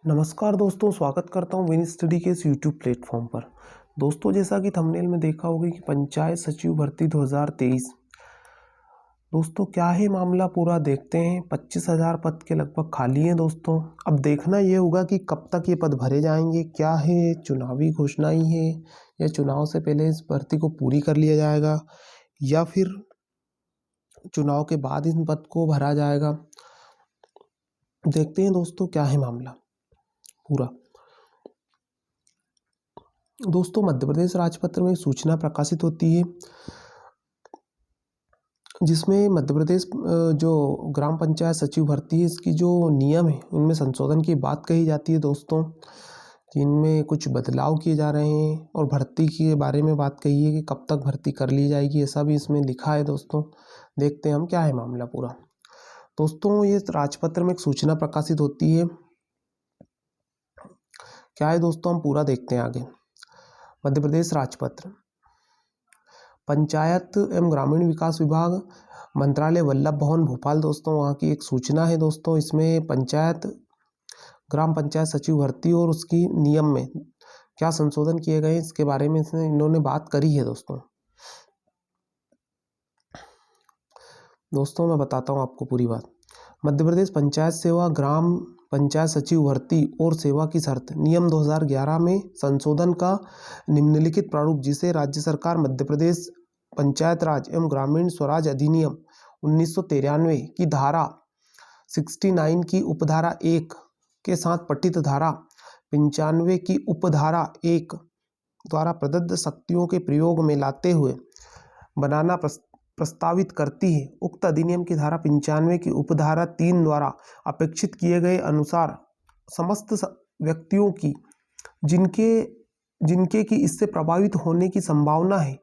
नमस्कार दोस्तों, स्वागत करता हूँ विन स्टडी के इस यूट्यूब प्लेटफॉर्म पर। दोस्तों, जैसा कि थंबनेल में देखा होगा कि पंचायत सचिव भर्ती 2023। दोस्तों, क्या है मामला पूरा देखते हैं। 25,000 पद के लगभग खाली हैं दोस्तों। अब देखना ये होगा कि कब तक ये पद भरे जाएंगे। क्या है, चुनावी घोषणा ही है या चुनाव से पहले इस भर्ती को पूरी कर लिया जाएगा या फिर चुनाव के बाद इन पद को भरा जाएगा। देखते हैं दोस्तों क्या है मामला पूरा। दोस्तों, मध्य प्रदेश राजपत्र में सूचना प्रकाशित होती है जिसमें मध्य प्रदेश जो ग्राम पंचायत सचिव भर्ती है, इसकी जो नियम है उनमें संशोधन की बात कही जाती है दोस्तों, कि इनमें कुछ बदलाव किए जा रहे हैं और भर्ती के बारे में बात कही है कि कब तक भर्ती कर ली जाएगी, ऐसा भी इसमें लिखा है दोस्तों। देखते हैं हम क्या है मामला पूरा। दोस्तों, ये राजपत्र में एक सूचना प्रकाशित होती है। क्या है दोस्तों, हम पूरा देखते हैं आगे। मध्य प्रदेश राजपत्र, पंचायत एवं ग्रामीण विकास विभाग, मंत्रालय, वल्लभ भवन, भोपाल। दोस्तों, वहाँ की एक सूचना है दोस्तों। इसमें पंचायत ग्राम पंचायत सचिव भर्ती और उसकी नियम में क्या संशोधन किए गए इसके बारे में इन्होंने बात करी है दोस्तों। मैं बताता हूँ आपको पूरी बात। मध्य प्रदेश पंचायत सेवा ग्राम पंचायत सचिव भर्ती और सेवा की शर्त नियम 2011 में संशोधन का निम्नलिखित प्रारूप, जिसे राज्य सरकार मध्य प्रदेश पंचायत राज एवं ग्रामीण स्वराज अधिनियम 1993 की धारा 69 की उपधारा 1 के साथ पठित धारा 95 की उपधारा 1 द्वारा प्रदत्त शक्तियों के प्रयोग में लाते हुए बनाना प्रस्तावित करती है। उक्त अधिनियम की धारा 95 की उपधारा 3 द्वारा अपेक्षित किए गए अनुसार समस्त व्यक्तियों की जिनके की इससे प्रभावित होने की संभावना है,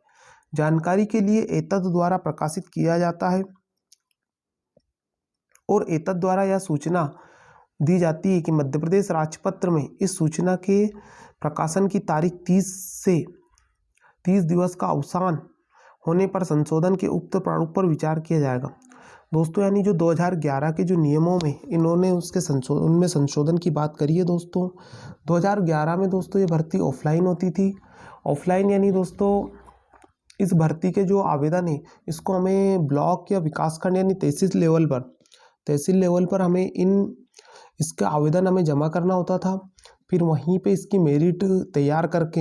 जानकारी के लिए एतद द्वारा प्रकाशित किया जाता है और एतद द्वारा यह सूचना दी जाती है कि मध्य प्रदेश राजपत्र में इस सूचना के प्रकाशन की तारीख 30 दिवस का अवसान होने पर संशोधन के उक्त प्रारूप पर विचार किया जाएगा। दोस्तों, यानी जो 2011 के जो नियमों में इन्होंने उनमें संशोधन की बात करी है दोस्तों। 2011 में दोस्तों ये भर्ती ऑफलाइन होती थी। ऑफलाइन यानी दोस्तों इस भर्ती के जो आवेदन है इसको हमें ब्लॉक या विकासखंड यानी तहसील लेवल पर हमें इसका आवेदन हमें जमा करना होता था। फिर वहीं पे इसकी मेरिट तैयार करके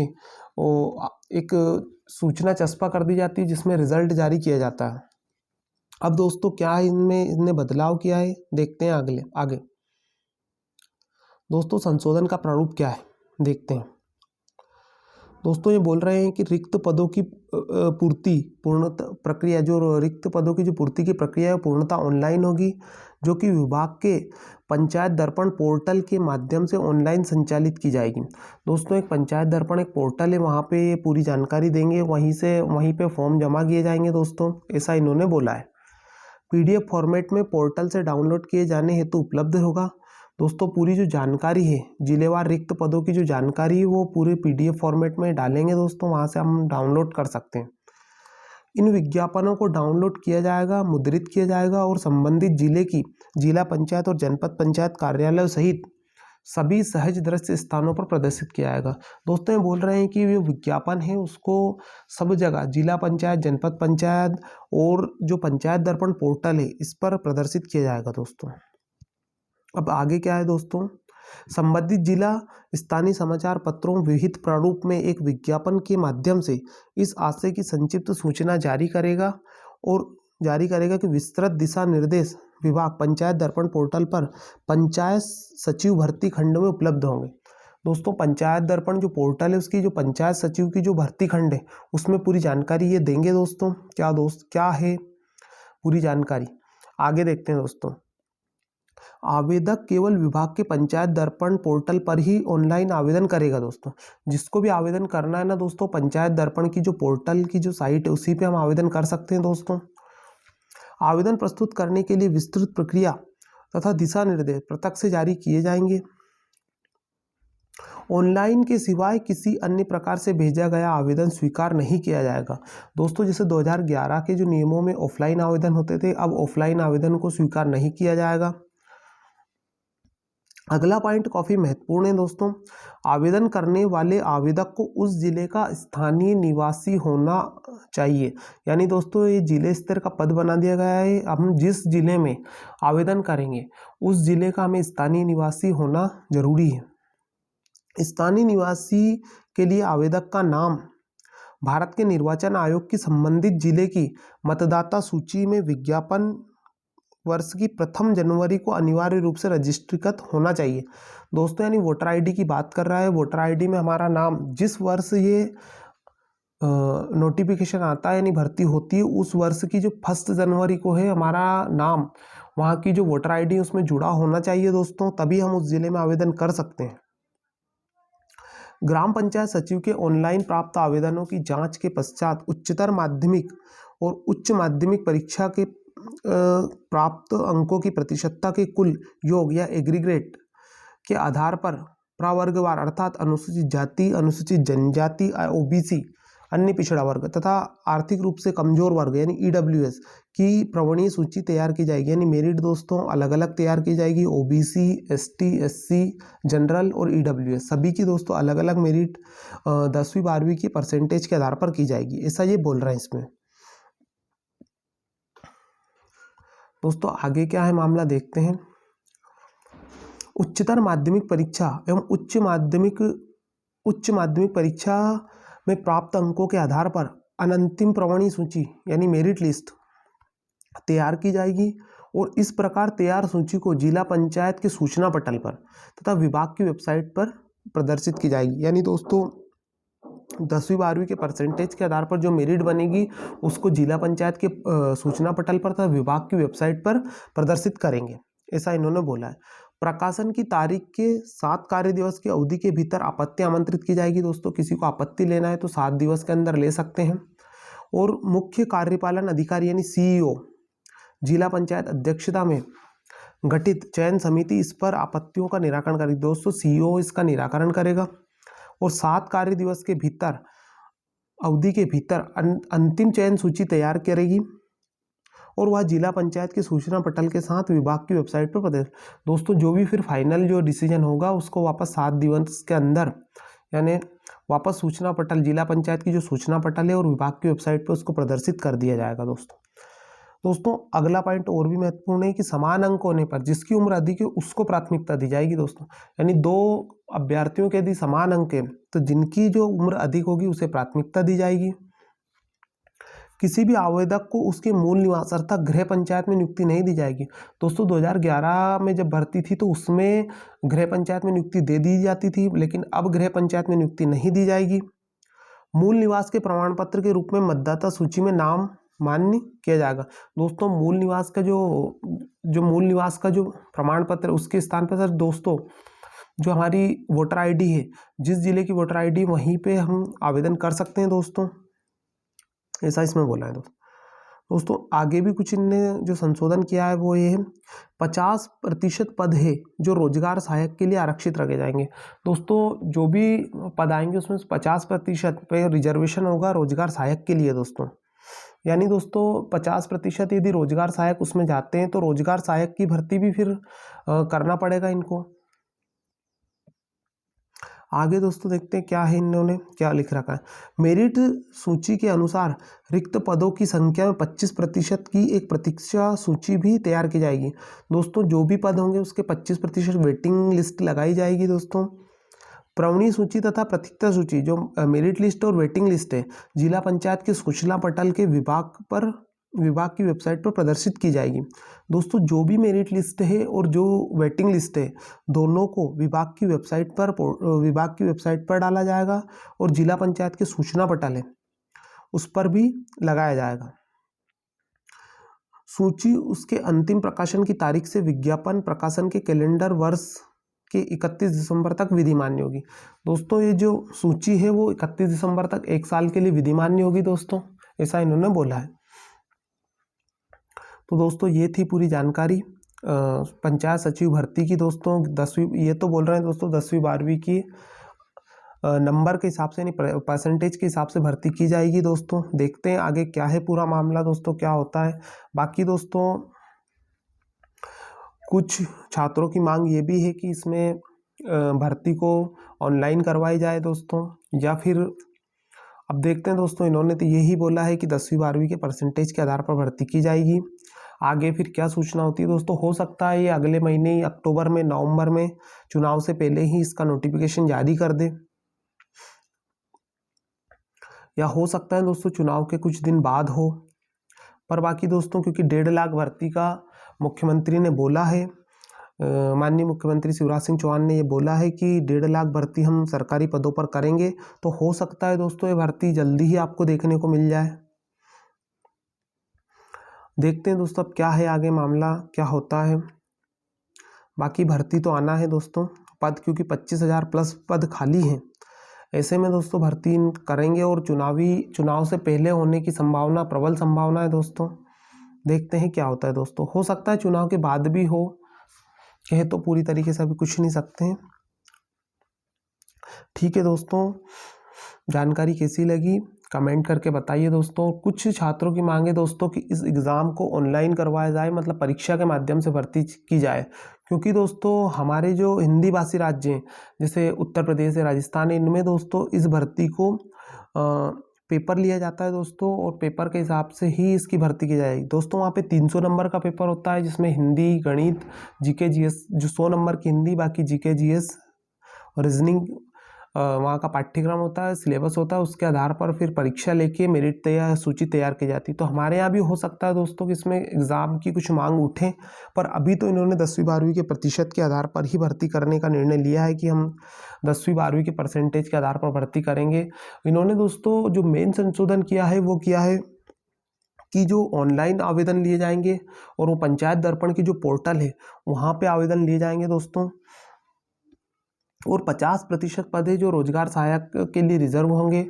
एक सूचना चस्पा कर दी जाती है जिसमें रिजल्ट जारी किया जाता है। अब दोस्तों क्या है, इनने बदलाव किया है, देखते हैं आगे। दोस्तों, संशोधन का प्रारूप क्या है देखते हैं। दोस्तों, ये बोल रहे हैं कि रिक्त पदों की प्रक्रिया की प्रक्रिया है पूर्णतः ऑनलाइन होगी, जो कि विभाग के पंचायत दर्पण पोर्टल के माध्यम से ऑनलाइन संचालित की जाएगी। दोस्तों, एक पंचायत दर्पण एक पोर्टल है, वहाँ पे पूरी जानकारी देंगे, वहीं पे फॉर्म जमा किए जाएंगे दोस्तों, ऐसा इन्होंने बोला है। PDF फॉर्मेट में पोर्टल से डाउनलोड किए जाने हेतु उपलब्ध होगा। दोस्तों, पूरी जो जानकारी है, जिलेवार रिक्त पदों की जो जानकारी है वो पूरे PDF फॉर्मेट में डालेंगे दोस्तों, वहाँ से हम डाउनलोड कर सकते हैं। इन विज्ञापनों को डाउनलोड किया जाएगा, मुद्रित किया जाएगा और संबंधित जिले की जिला पंचायत और जनपद पंचायत कार्यालय सहित सभी सहज दृश्य स्थानों पर प्रदर्शित किया जाएगा। दोस्तों, ये बोल रहे हैं कि ये विज्ञापन है उसको सब जगह जिला पंचायत, जनपद पंचायत और जो पंचायत दर्पण पोर्टल है इस पर प्रदर्शित किया जाएगा दोस्तों। अब आगे क्या है दोस्तों, संबंधित जिला स्थानीय समाचार पत्रों विहित प्रारूप में एक विज्ञापन के माध्यम से इस आशय की संक्षिप्त सूचना जारी करेगा कि विस्तृत दिशा निर्देश विभाग पंचायत दर्पण पोर्टल पर पंचायत सचिव भर्ती खंड में उपलब्ध होंगे। दोस्तों, पंचायत दर्पण जो पोर्टल है उसकी जो पंचायत सचिव की जो भर्ती खंड है उसमें पूरी जानकारी ये देंगे दोस्तों। क्या है पूरी जानकारी, आगे देखते हैं दोस्तों। आवेदक केवल विभाग के पंचायत दर्पण पोर्टल पर ही ऑनलाइन आवेदन करेगा दोस्तों। जिसको भी आवेदन करना है ना दोस्तों, पंचायत दर्पण की जो पोर्टल की जो साइट है उसी पे हम आवेदन कर सकते हैं दोस्तों। आवेदन प्रस्तुत करने के लिए विस्तृत प्रक्रिया तथा दिशा निर्देश प्रत्यक्ष से जारी किए जाएंगे। ऑनलाइन के सिवाय किसी अन्य प्रकार से भेजा गया आवेदन स्वीकार नहीं किया जाएगा। दोस्तों, जैसे 2011 के जो नियमों में ऑफलाइन आवेदन होते थे, अब ऑफलाइन आवेदन को स्वीकार नहीं किया जाएगा। अगला पॉइंट काफ़ी महत्वपूर्ण है दोस्तों। आवेदन करने वाले आवेदक को उस जिले का स्थानीय निवासी होना चाहिए। यानी दोस्तों ये जिले स्तर का पद बना दिया गया है। हम जिस जिले में आवेदन करेंगे उस जिले का हमें स्थानीय निवासी होना जरूरी है। स्थानीय निवासी के लिए आवेदक का नाम भारत के निर्वाचन आयोग की संबंधित जिले की मतदाता सूची में विज्ञापन वर्ष की प्रथम जनवरी को अनिवार्य रूप से रजिस्ट्रीकृत होना चाहिए। दोस्तों यानी वोटर आईडी की बात कर रहा है। वोटर आईडी में हमारा नाम जिस वर्ष ये नोटिफिकेशन आता है यानी भर्ती होती है उस वर्ष की जो 1 जनवरी को है हमारा नाम वहाँ की जो वोटर आईडी उसमें जुड़ा होना चाहिए दोस्तों, तभी हम उस जिले में आवेदन कर सकते हैं। ग्राम पंचायत सचिव के ऑनलाइन प्राप्त आवेदनों की जांच के पश्चात उच्चतर माध्यमिक और उच्च माध्यमिक परीक्षा के प्राप्त अंकों की प्रतिशतता के कुल योग या एग्रीगेट के आधार पर प्रवर्गवार अर्थात अनुसूचित जाति, अनुसूचित जनजाति, ओबीसी, अन्य पिछड़ा वर्ग तथा आर्थिक रूप से कमजोर वर्ग यानी ईडब्ल्यूएस की प्रवणीय सूची तैयार की जाएगी। यानी मेरिट दोस्तों अलग अलग तैयार की जाएगी। ओबीसी, एसटी, एससी, जनरल और ईडब्ल्यूएस सभी की दोस्तों अलग अलग मेरिट 10वीं 12वीं की परसेंटेज के आधार पर की जाएगी, ऐसा ये बोल रहे हैं इसमें। दोस्तों आगे क्या है मामला देखते हैं। उच्चतर माध्यमिक परीक्षा एवं उच्च माध्यमिक परीक्षा में प्राप्त अंकों के आधार पर अनंतिम प्रवणी सूची यानी मेरिट लिस्ट तैयार की जाएगी और इस प्रकार तैयार सूची को जिला पंचायत के सूचना पटल पर तथा विभाग की वेबसाइट पर प्रदर्शित की जाएगी। यानी दोस्तों 10वीं 12वीं के परसेंटेज के आधार पर जो मेरिट बनेगी उसको जिला पंचायत के सूचना पटल पर तथा विभाग की वेबसाइट पर प्रदर्शित करेंगे, ऐसा इन्होंने बोला है। प्रकाशन की तारीख के 7 कार्य दिवस की अवधि के भीतर आपत्ति आमंत्रित की जाएगी। दोस्तों किसी को आपत्ति लेना है तो 7 दिवस के अंदर ले सकते हैं। और मुख्य कार्यपालन अधिकारी यानी सीईओ जिला पंचायत अध्यक्षता में गठित चयन समिति इस पर आपत्तियों का निराकरण करेगी। दोस्तों सीईओ इसका निराकरण करेगा और 7 कार्य दिवस के भीतर अवधि के भीतर अंतिम चयन सूची तैयार करेगी और वह जिला पंचायत के सूचना पटल के साथ विभाग की वेबसाइट पर प्रदर्शित। दोस्तों जो भी फिर फाइनल जो डिसीजन होगा उसको वापस 7 दिवस के अंदर यानी वापस सूचना पटल जिला पंचायत की जो सूचना पटल है और विभाग की वेबसाइट पर उसको प्रदर्शित कर दिया जाएगा। दोस्तों अगला पॉइंट और भी महत्वपूर्ण है कि समान अंक होने पर जिसकी उम्र अधिक है उसको प्राथमिकता दी जाएगी। दोस्तों यानी 2 अभ्यर्थियों के यदि समान अंक है तो जिनकी जो उम्र अधिक होगी उसे प्राथमिकता दी जाएगी। किसी भी आवेदक को उसके मूल निवास अर्थात गृह पंचायत में नियुक्ति नहीं दी जाएगी। दोस्तों 2011 में जब भर्ती थी तो उसमें गृह पंचायत में नियुक्ति दे दी जाती थी, लेकिन अब गृह पंचायत में नियुक्ति नहीं दी जाएगी। मूल निवास के प्रमाण पत्र के रूप में मतदाता सूची में नाम मान्य किया जाएगा। दोस्तों मूल निवास का जो प्रमाण पत्र उसके स्थान पर सर दोस्तों जो हमारी वोटर आईडी है, जिस जिले की वोटर आईडी वहीं पे हम आवेदन कर सकते हैं दोस्तों, ऐसा इसमें बोला है। दोस्तों आगे भी कुछ इनने जो संशोधन किया है वो ये है 50% पद है जो रोजगार सहायक के लिए आरक्षित रखे जाएंगे। दोस्तों जो भी पद आएंगे उसमें 50% पे रिजर्वेशन होगा रोजगार सहायक के लिए। दोस्तों यानी दोस्तों 50% यदि रोजगार सहायक उसमें जाते हैं तो रोजगार सहायक की भर्ती भी फिर करना पड़ेगा इनको। आगे दोस्तों देखते हैं क्या है, इन्होंने क्या लिख रखा है। मेरिट सूची के अनुसार रिक्त पदों की संख्या में 25% की एक प्रतीक्षा सूची भी तैयार की जाएगी। दोस्तों जो भी पद होंगे उसके 25% वेटिंग लिस्ट लगाई जाएगी। दोस्तों प्रवणी सूची तथा प्रतीक्षा सूची जो मेरिट लिस्ट और वेटिंग लिस्ट है जिला पंचायत के सूचना पटल के विभाग की वेबसाइट पर प्रदर्शित की जाएगी। दोस्तों जो भी मेरिट लिस्ट है और जो वेटिंग लिस्ट है दोनों को विभाग की वेबसाइट पर डाला जाएगा और जिला पंचायत के सूचना पटल है उस पर भी लगाया जाएगा। सूची उसके अंतिम प्रकाशन की तारीख से विज्ञापन प्रकाशन के कैलेंडर वर्ष के 31 दिसंबर तक विधिमान्य होगी। दोस्तों ये जो सूची है वो 31 दिसंबर तक 1 साल के लिए विधिमान्य होगी दोस्तों, ऐसा इन्होंने बोला है। तो दोस्तों ये थी पूरी जानकारी पंचायत सचिव भर्ती की। दोस्तों 10वीं ये तो बोल रहे हैं दोस्तों 10वीं 12वीं की नंबर के हिसाब से यानी परसेंटेज के हिसाब से भर्ती की जाएगी। दोस्तों देखते हैं आगे क्या है पूरा मामला दोस्तों क्या होता है। बाकी दोस्तों कुछ छात्रों की मांग ये भी है कि इसमें भर्ती को ऑनलाइन करवाई जाए दोस्तों, या फिर अब देखते हैं दोस्तों। इन्होंने तो यही बोला है कि 10वीं 12वीं के परसेंटेज के आधार पर भर्ती की जाएगी। आगे फिर क्या सूचना होती है दोस्तों, हो सकता है ये अगले महीने ही अक्टूबर में, नवंबर में, चुनाव से पहले ही इसका नोटिफिकेशन जारी कर दे, या हो सकता है दोस्तों चुनाव के कुछ दिन बाद हो। पर बाकी दोस्तों, क्योंकि 1.5 लाख भर्ती का मुख्यमंत्री ने बोला है, माननीय मुख्यमंत्री शिवराज सिंह चौहान ने ये बोला है कि 1.5 लाख भर्ती हम सरकारी पदों पर करेंगे, तो हो सकता है दोस्तों ये भर्ती जल्दी ही आपको देखने को मिल जाए। देखते हैं दोस्तों अब क्या है आगे मामला, क्या होता है। बाकी भर्ती तो आना है दोस्तों, पद क्योंकि 25,000 प्लस पद खाली हैं, ऐसे में दोस्तों भर्ती करेंगे और चुनाव से पहले होने की संभावना, प्रबल संभावना है दोस्तों। देखते हैं क्या होता है दोस्तों, हो सकता है चुनाव के बाद भी हो, कहे तो पूरी तरीके से अभी कुछ नहीं सकते हैं। ठीक है दोस्तों, जानकारी कैसी लगी कमेंट करके बताइए दोस्तों। कुछ छात्रों की मांग है दोस्तों कि इस एग्ज़ाम को ऑनलाइन करवाया जाए, मतलब परीक्षा के माध्यम से भर्ती की जाए, क्योंकि दोस्तों हमारे जो हिंदी भाषी राज्य हैं जैसे उत्तर प्रदेश है, राजस्थान है, इनमें दोस्तों इस भर्ती को पेपर लिया जाता है दोस्तों, और पेपर के हिसाब से ही इसकी भर्ती की जाएगी दोस्तों। वहाँ पे 300 नंबर का पेपर होता है, जिसमें हिंदी, गणित, जीके जीएस, जो 100 नंबर की हिंदी, बाकी जीके जीएस और रीजनिंग वहाँ का पाठ्यक्रम होता है, सिलेबस होता है, उसके आधार पर फिर परीक्षा लेके मेरिट तैयार, सूची तैयार की जाती है। तो हमारे यहाँ भी हो सकता है दोस्तों कि इसमें एग्ज़ाम की कुछ मांग उठे, पर अभी तो इन्होंने 10वीं 12वीं के प्रतिशत के आधार पर ही भर्ती करने का निर्णय लिया है कि हम 10वीं 12वीं के परसेंटेज के आधार पर भर्ती करेंगे। इन्होंने दोस्तों जो मेन संशोधन किया है वो किया है कि जो ऑनलाइन आवेदन लिए जाएंगे और वो पंचायत दर्पण की जो पोर्टल है वहाँ पे आवेदन लिए जाएंगे दोस्तों, और 50% पद है जो रोजगार सहायक के लिए रिजर्व होंगे।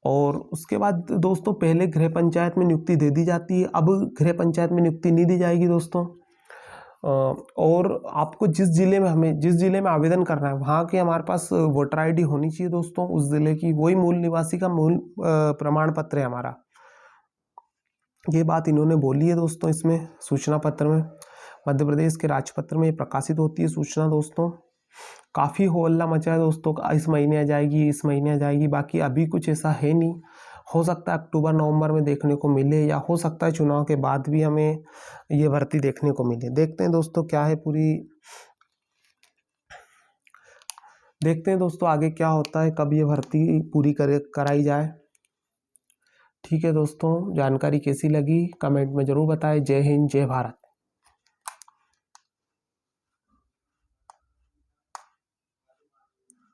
और उसके बाद दोस्तों पहले गृह पंचायत में नियुक्ति दे दी जाती है, अब गृह पंचायत में नियुक्ति नहीं दी जाएगी दोस्तों। और आपको जिस जिले में आवेदन करना है वहाँ के हमारे पास वोटर आईडी होनी चाहिए दोस्तों, उस जिले की, वही मूल निवासी का मूल प्रमाण पत्र है हमारा। ये बात इन्होंने बोली है दोस्तों इसमें सूचना पत्र में, मध्य प्रदेश के राजपत्र में प्रकाशित होती है सूचना दोस्तों। काफ़ी हो हल्ला मचा है दोस्तों, इस महीने आ जाएगी, इस महीने आ जाएगी, बाकी अभी कुछ ऐसा है नहीं। हो सकता है अक्टूबर नवंबर में देखने को मिले, या हो सकता है चुनाव के बाद भी हमें ये भर्ती देखने को मिले। देखते हैं दोस्तों क्या है देखते हैं दोस्तों आगे क्या होता है, कब ये भर्ती पूरी कराई जाए। ठीक है दोस्तों, जानकारी कैसी लगी कमेंट में ज़रूर बताएं। जय हिंद, जय भारत।